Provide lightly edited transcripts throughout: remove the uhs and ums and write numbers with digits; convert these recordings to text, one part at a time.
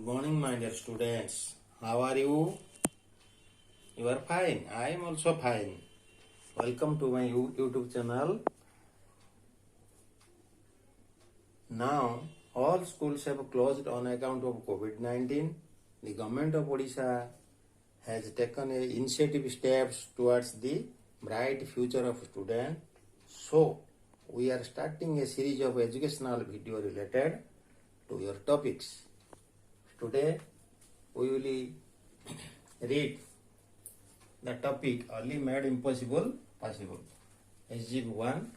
Good morning, my dear students. How are you? You are fine. I am also fine. Welcome to my YouTube channel. Now, all schools have closed on account of COVID-19. The government of Odisha has taken initiative steps towards the bright future of students. So, we are starting a series of educational video related to your topics. Today, we will read the topic Early Made Impossible Possible. SGB 1,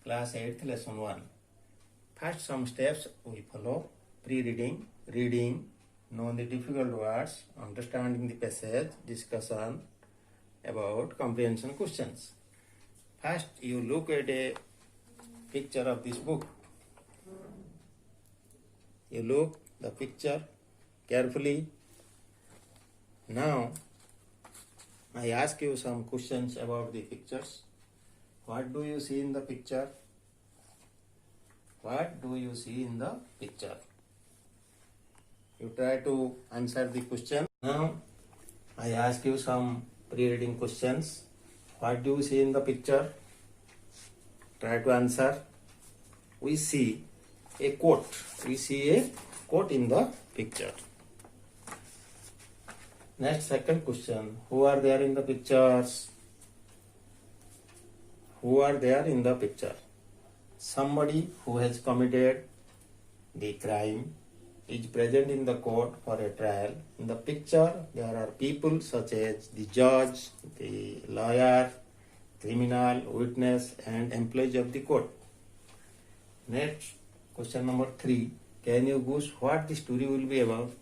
Class 8th, Lesson 1. First, some steps we follow. Pre-reading, reading, know the difficult words, understanding the passage, discussion about comprehension questions. First, you look at a picture of this book. You look the picture carefully. Now, I ask you some questions about the pictures. What do you see in the picture? What do you see in the picture? You try to answer the question. Now, I ask you some pre-reading questions. What do you see in the picture? Try to answer. We see a coat. We see a coat in the picture. Next, second question. Who are there in the pictures? Who are there in the picture? Somebody who has committed the crime is present in the court for a trial. In the picture, there are people such as the judge, the lawyer, criminal, witness, and employees of the court. Next, question number 3. Can you guess what the story will be about?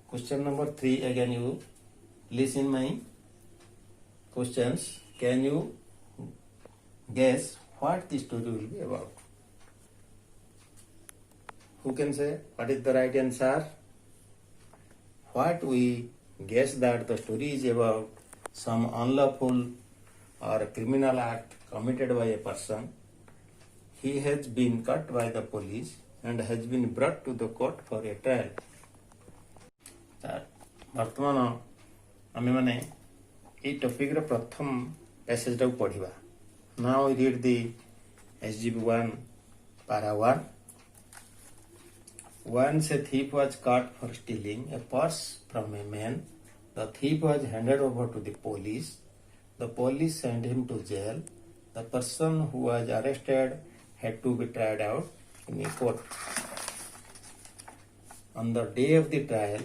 Question number 3, again you listen my questions. Can you guess what the story will be about? Who can say what is the right answer? What we guess that the story is about some unlawful or criminal act committed by a person. He has been caught by the police and has been brought to the court for a trial. ବର୍ତ୍ତମାନ ଆମେମାନେ ଏଇ ଟପିକ୍ର ପ୍ରଥମ ପ୍ୟାସେଜଟାକୁ ପଢ଼ିବା. Now we read the SGB 1 para 1. Once a thief was caught for stealing a purse from a man. The thief was handed over to the police. The police sent him to jail. The person who was arrested had to be tried out in a court. On the day of the trial,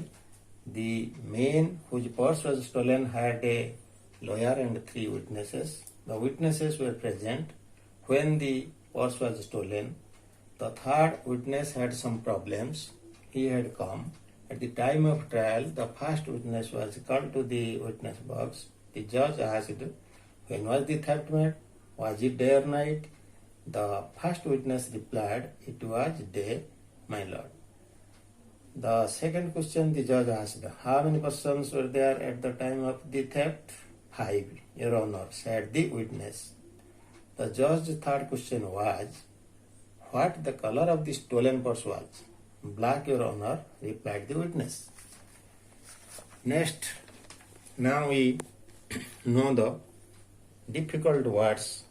the man whose purse was stolen had a lawyer and 3 witnesses. The witnesses were present when the purse was stolen. The third witness had some problems. He had come. At the time of trial, the first witness was called to the witness box. The judge asked, when was the theft made? Was it day or night? The first witness replied, it was day, my lord. The second question the judge asked, how many persons were there at the time of the theft? 5, your honor, said the witness. The judge's third question was, what the color of the stolen purse was? Black, your honor, replied the witness. Next, now we know the difficult words.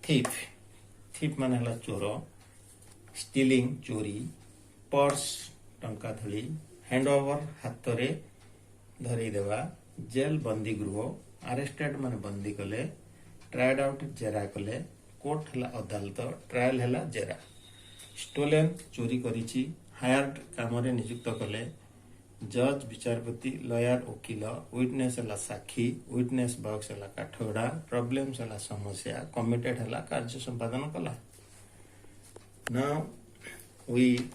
Thief. Thief man hela choro. Stealing, chori. Purse टंका धड़ी, hand over हाथ रे धरी देवा, jail बंदी गृह, arrested माने बंदी कले, ट्राइड आउट जेरा कले, कोर्ट हला अदालत, ट्रायल हला जेरा. स्टोलेन चोरी करिछि, हायर्ड कामरे नियुक्त कले, जज विचारपति, लॉयर वकील, विटनेस हला साक्षी, विटनेस बॉक्स हला काठगड़ा, प्रॉब्लम्स हला समस्या, कमिटेड हला कार्य संपादन कला. Now we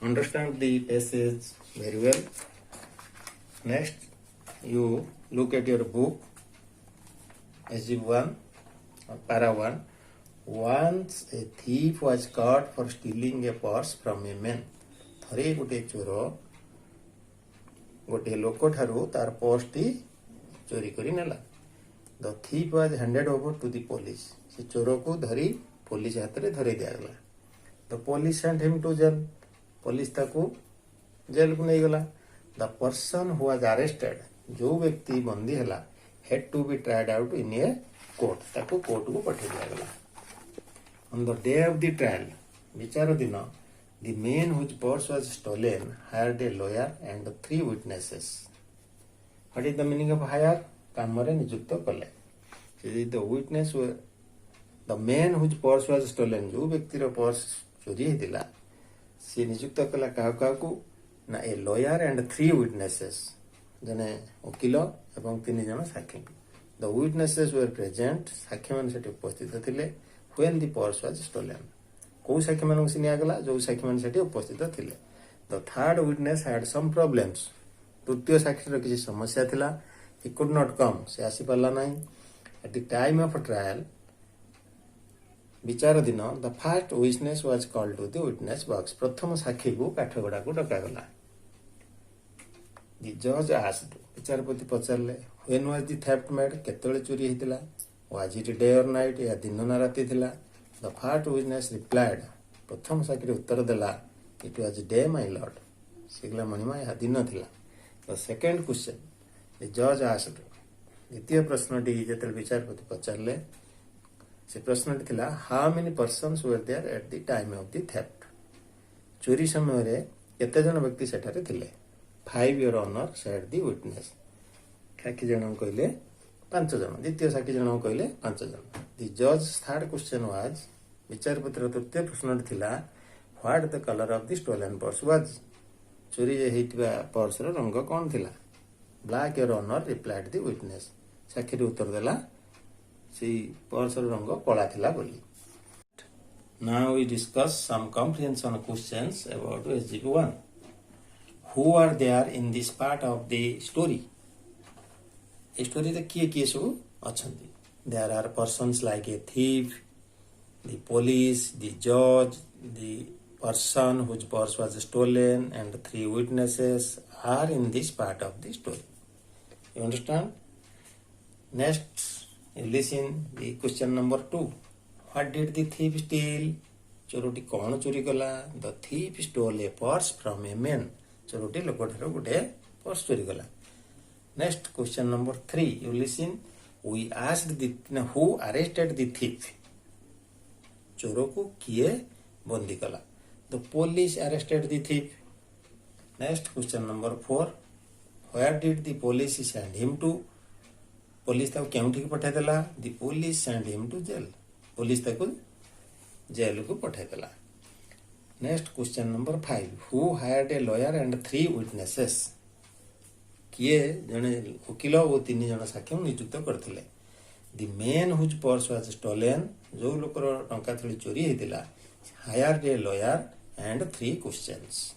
understand the passage very well. Next, you look at your book, SGB 1, para 1. Once a thief was caught for stealing a purse from a man. थरे गोटे चोर गोटे लोक ठारू तार पर्स टी चोरी करी नेला. The thief was handed over to the police. से चोर को धरी पुलिस हाथ रे धरी दिया गला. The police sent him to jail. Police ताकू जेल को नहीं गला. The person who was arrested जो व्यक्ति बंदी हला had to be tried out in a court. ताकू कोर्ट को पठे दिया गला. On the day of the trial, विचार दिन, the man whose purse was stolen hired a lawyer and 3 witnesses. What is the meaning of hire? Kamre नियुक्त कले. The witness were the man whose purse was stolen. जो व्यक्ति रो purse चोरी हेतिला से नियुक्त कला काकू ना ए लॉयर एंड 3 witnesses. जने वकील एवं 3 जन साक्षी. The witnesses were present. साक्षी मान सेठी उपस्थित थिले when the purse was stolen. को साक्षी मान से निया गला जो साक्षी मान सेठी उपस्थित थिले. The third witness had some problems. तृतीय साक्षी रो किसी समस्या थिला. He could not come. से आसी पाला नहीं. At the time of trial, विचार दिन, the first witness was called to the witness box. प्रथम साक्षी को काठगड़ा को डका गला. The judge asked, विचारपति पचारले, when was the theft made? केतळे चोरी हेतिला? Was it day or night? या दिन ना राति थिला? The first witness replied, प्रथम साक्षी उत्तर देला, it was day, my lord. सिगला मणिमा या दिन थिला. The second question, the judge asked, द्वितीय प्रश्नटी जेतले विचारपति पचारले से प्रश्नटी थिला, how many persons were there at the time of the theft? चोरी समय रे केते जन व्यक्ति सेठारे थिले? 5 your honor, said the witness. साक्षी जन कहले 5 जन. द्वितीय साक्षी जन कहले 5 जन. The judge's third question was, विचारपतिर तृतीय प्रश्नटी थिला, what the color of the stolen purse was? चोरी जे हेतिबा पर्स रो रंग कोन थिला? Black your honor, replied the witness. साक्षी उत्तर देला से पर्स रो रंग कला थिला बोली. Now we discuss some comprehension questions about SGP1. Who are there in this part of the story? Story रे किए सब अछंती. There are persons like a thief, the police, the judge, the person whose purse was stolen, and 3 witnesses are in this part of the story. You understand? Next, you listen the question number 2. What did the thief steal? चोरोटी कौन चोरी कला? The thief stole a purse from a man. चोरोटी लोकठारो गोटे purse चोरी कला. Next, question number 3. You listen. We asked who arrested the thief. चोरों को किए बंदी कला? The police arrested the thief. Next, question number 4. Where did the police send him to? Police ताको केउठी पठाई देला? The police sent him to jail. Police ताको jail को पठाई देला. Next, question number 5. Who hired a lawyer and 3 witnesses? किए जने वकील और 3 जन साक्षी नियुक्त करथिले. The man whose purse was stolen, जो लोकर टंका थोड़ी चोरी हेतिला, hired a lawyer and 3 questions.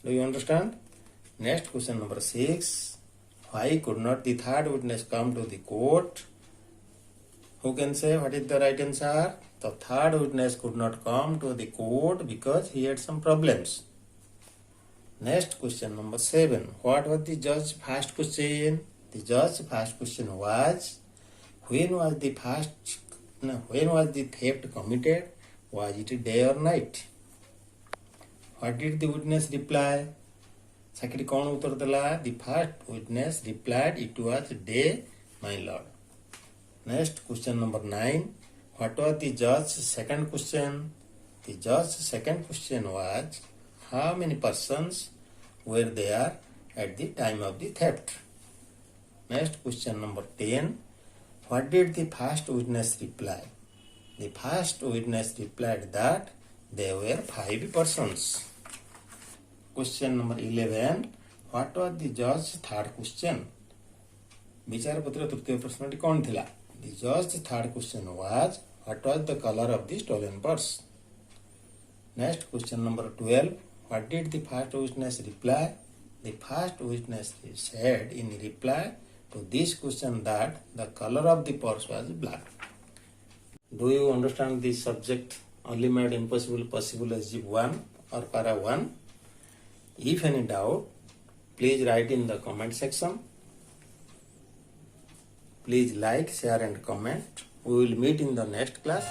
Do you understand? Next, question number 6. Why could not the third witness come to the court? Who can say what is the right answer? The third witness could not come to the court because he had some problems. Next, question number 7. What was the judge's first question? The judge's first question was, when was the theft committed? Was it day or night? What did the witness reply? साक्षी कौन उत्तर देला? The first witness replied, it was day, my lord. Next, question number 9. What was the judge's second question? The judge's second question was, how many persons were there at the time of the theft? Next, question number 10. What did the first witness reply? The first witness replied that there were 5 persons. Question number 11. What was the judge's third question? विचारपत्र तृतीय प्रश्नटी कौन थिला? The judge's third question was, what was the color of the stolen purse? Next, question number 12. What did the first witness reply? The first witness said in reply to this question that the color of the purse was black. Do you understand this subject? Only made impossible possible SGP 1 or para 1? If any doubt, please write in the comment section. Please like, share and comment. We will meet in the next class.